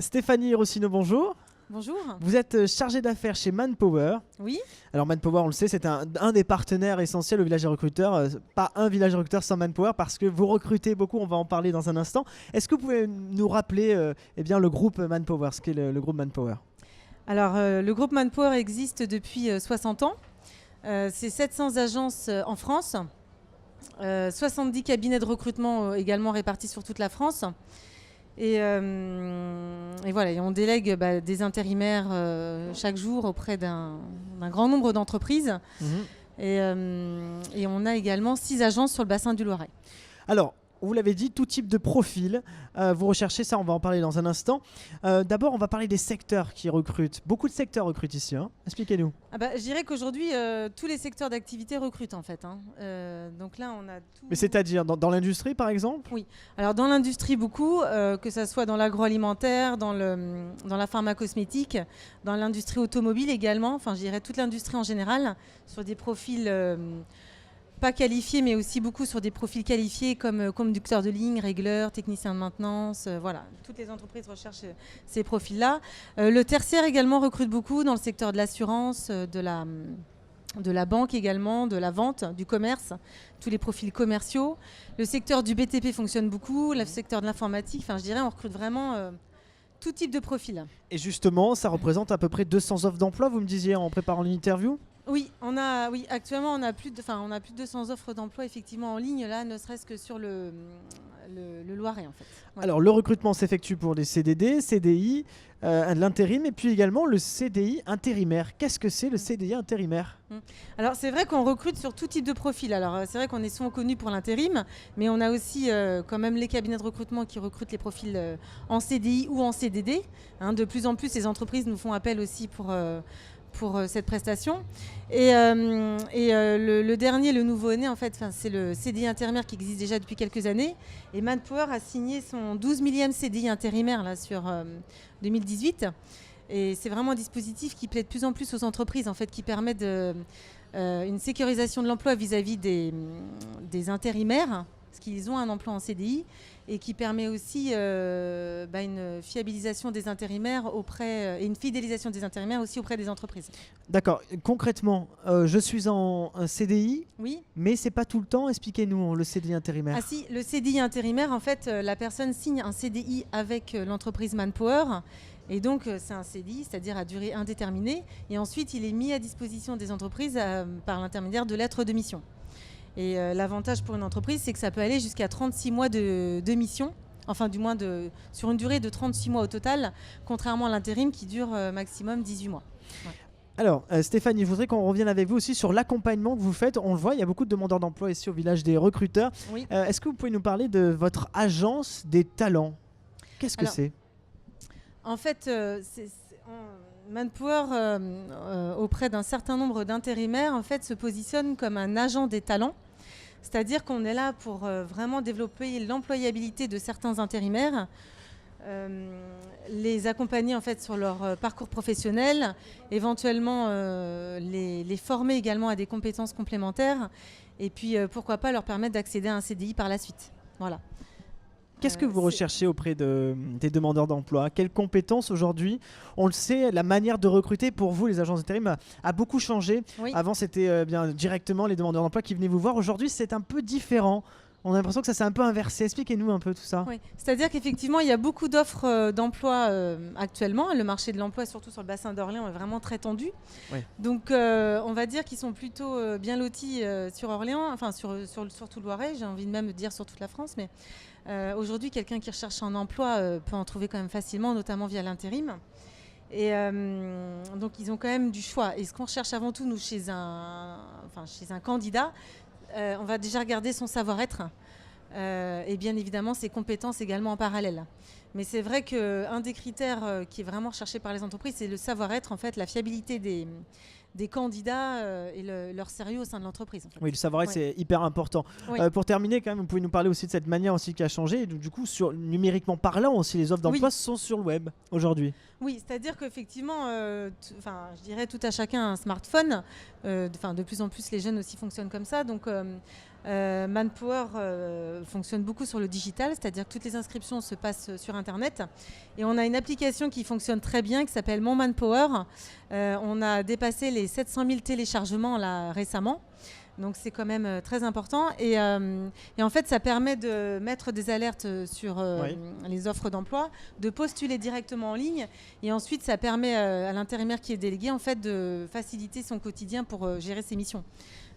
Stéphanie Rossino, bonjour. Bonjour. Vous êtes chargée d'affaires chez Manpower. Oui. Alors Manpower, on le sait, c'est un des partenaires essentiels au village des recruteurs. Pas un village des recruteurs sans Manpower parce que vous recrutez beaucoup, on va en parler dans un instant. Est-ce que vous pouvez nous rappeler le groupe Manpower, ce qu'est le groupe Manpower? Alors le groupe Manpower existe depuis 60 ans. C'est 700 agences en France, 70 cabinets de recrutement également répartis sur toute la France. Et voilà, et on délègue des intérimaires chaque jour auprès d'un grand nombre d'entreprises. Et on a également 6 agences sur le bassin du Loiret. Alors, vous l'avez dit, tout type de profil. Vous recherchez ça, on va en parler dans un instant. D'abord, on va parler des secteurs qui recrutent. Beaucoup de secteurs recrutent ici. Expliquez-nous. Je dirais qu'aujourd'hui, tous les secteurs d'activité recrutent en fait. Donc là, on a tout. Mais c'est-à-dire dans l'industrie, par exemple? Oui. Alors dans l'industrie, beaucoup, que ça soit dans l'agroalimentaire, dans la pharmacosmétique, dans l'industrie automobile également. Enfin, je dirais toute l'industrie en général, sur des profils pas qualifiés, mais aussi beaucoup sur des profils qualifiés comme conducteurs de ligne, régleurs, techniciens de maintenance. Voilà, toutes les entreprises recherchent ces profils-là. Le tertiaire également recrute beaucoup dans le secteur de l'assurance, de la banque également, de la vente, du commerce, tous les profils commerciaux. Le secteur du BTP fonctionne beaucoup, le secteur de l'informatique. Enfin, je dirais, on recrute vraiment tout type de profil. Et justement, ça représente à peu près 200 offres d'emploi, vous me disiez en préparant l'interview? Oui, actuellement, on a plus de 200 offres d'emploi effectivement en ligne, là, ne serait-ce que sur le Loiret, en fait. Ouais. Alors, le recrutement s'effectue pour des CDD, CDI, l'intérim et puis également le CDI intérimaire. Qu'est-ce que c'est le CDI intérimaire? Alors, c'est vrai qu'on recrute sur tout type de profil. Alors, c'est vrai qu'on est souvent connu pour l'intérim, mais on a aussi quand même les cabinets de recrutement qui recrutent les profils en CDI ou en CDD. De plus en plus, les entreprises nous font appel aussi pour cette prestation. Et le dernier, le nouveau-né, en fait, c'est le CDI intérimaire qui existe déjà depuis quelques années. Et Manpower a signé son 12 millième CDI intérimaire là, sur 2018. Et c'est vraiment un dispositif qui plaît de plus en plus aux entreprises, en fait, qui permet une sécurisation de l'emploi vis-à-vis des intérimaires, parce qu'ils ont un emploi en CDI, et qui permet aussi une fiabilisation des intérimaires et une fidélisation des intérimaires aussi auprès des entreprises. D'accord. Concrètement, je suis en CDI, oui, mais c'est pas tout le temps. Expliquez-nous le CDI intérimaire. Ah si, le CDI intérimaire, en fait, la personne signe un CDI avec l'entreprise Manpower. Et donc, c'est un CDI, c'est-à-dire à durée indéterminée. Et ensuite, il est mis à disposition des entreprises par l'intermédiaire de lettres de mission. Et l'avantage pour une entreprise, c'est que ça peut aller jusqu'à 36 mois de mission, enfin du moins sur une durée de 36 mois au total, contrairement à l'intérim qui dure maximum 18 mois. Ouais. Alors, Stéphanie, je voudrais qu'on revienne avec vous aussi sur l'accompagnement que vous faites. On le voit, il y a beaucoup de demandeurs d'emploi ici au village des recruteurs. Oui. Est-ce que vous pouvez nous parler de votre agence des talents? Qu'est-ce que c'est? En fait, Manpower, auprès d'un certain nombre d'intérimaires, en fait, se positionne comme un agent des talents. C'est-à-dire qu'on est là pour vraiment développer l'employabilité de certains intérimaires, les accompagner en fait sur leur parcours professionnel, éventuellement les former également à des compétences complémentaires, et puis pourquoi pas leur permettre d'accéder à un CDI par la suite. Voilà. Qu'est-ce que vous recherchez auprès des demandeurs d'emploi? Quelles compétences aujourd'hui? On le sait, la manière de recruter pour vous, les agences d'intérim, a beaucoup changé. Oui. Avant, c'était directement les demandeurs d'emploi qui venaient vous voir. Aujourd'hui, c'est un peu différent. On a l'impression que ça s'est un peu inversé. Expliquez-nous un peu tout ça. Oui. C'est-à-dire qu'effectivement, il y a beaucoup d'offres d'emploi actuellement. Le marché de l'emploi, surtout sur le bassin d'Orléans, est vraiment très tendu. Oui. Donc, on va dire qu'ils sont plutôt bien lotis sur Orléans, enfin sur tout le Loiret, j'ai envie de même dire sur toute la France. Mais aujourd'hui, quelqu'un qui recherche un emploi peut en trouver quand même facilement, notamment via l'intérim. Et donc, ils ont quand même du choix. Et ce qu'on recherche avant tout, nous, chez un candidat, on va déjà regarder son savoir-être et bien évidemment ses compétences également en parallèle. Mais c'est vrai qu'un des critères qui est vraiment recherché par les entreprises, c'est le savoir-être, en fait, la fiabilité des candidats et leur sérieux au sein de l'entreprise. En fait. Oui, le savoir-être, c'est hyper important. Oui. Pour terminer, quand même, vous pouvez nous parler aussi de cette manière aussi qui a changé. Et du coup, numériquement parlant aussi, les offres d'emploi sont sur le web aujourd'hui. Oui, c'est-à-dire qu'effectivement, je dirais tout à chacun un smartphone. De plus en plus, les jeunes aussi fonctionnent comme ça. Donc, Manpower fonctionne beaucoup sur le digital, c'est-à-dire que toutes les inscriptions se passent sur Internet. Et on a une application qui fonctionne très bien, qui s'appelle Mon Manpower. On a dépassé les 700 000 téléchargements là, récemment. Donc c'est quand même très important. Et en fait, ça permet de mettre des alertes sur les offres d'emploi, de postuler directement en ligne. Et ensuite, ça permet à l'intérimaire qui est délégué en fait, de faciliter son quotidien pour gérer ses missions.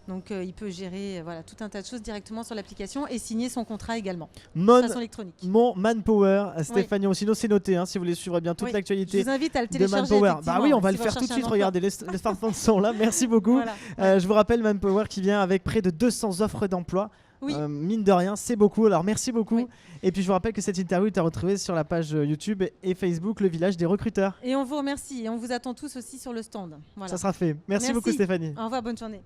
Donc il peut gérer tout un tas de choses directement sur l'application et signer son contrat également de façon électronique. Mon Manpower, Stéphanie Oncino, c'est noté si vous voulez suivre bien toute l'actualité. Je vous invite à le télécharger. Bah oui, on va le faire tout de suite. Regardez, les smartphones sont là. Merci beaucoup. Je vous rappelle Manpower qui vient avec près de 200 offres d'emploi. Mine de rien, c'est beaucoup. Alors merci beaucoup. Et puis je vous rappelle que cette interview est à retrouver sur la page YouTube et Facebook, le village des recruteurs. Et on vous remercie et on vous attend tous aussi sur le stand. Ça sera fait. Merci beaucoup Stéphanie. Au revoir, bonne journée.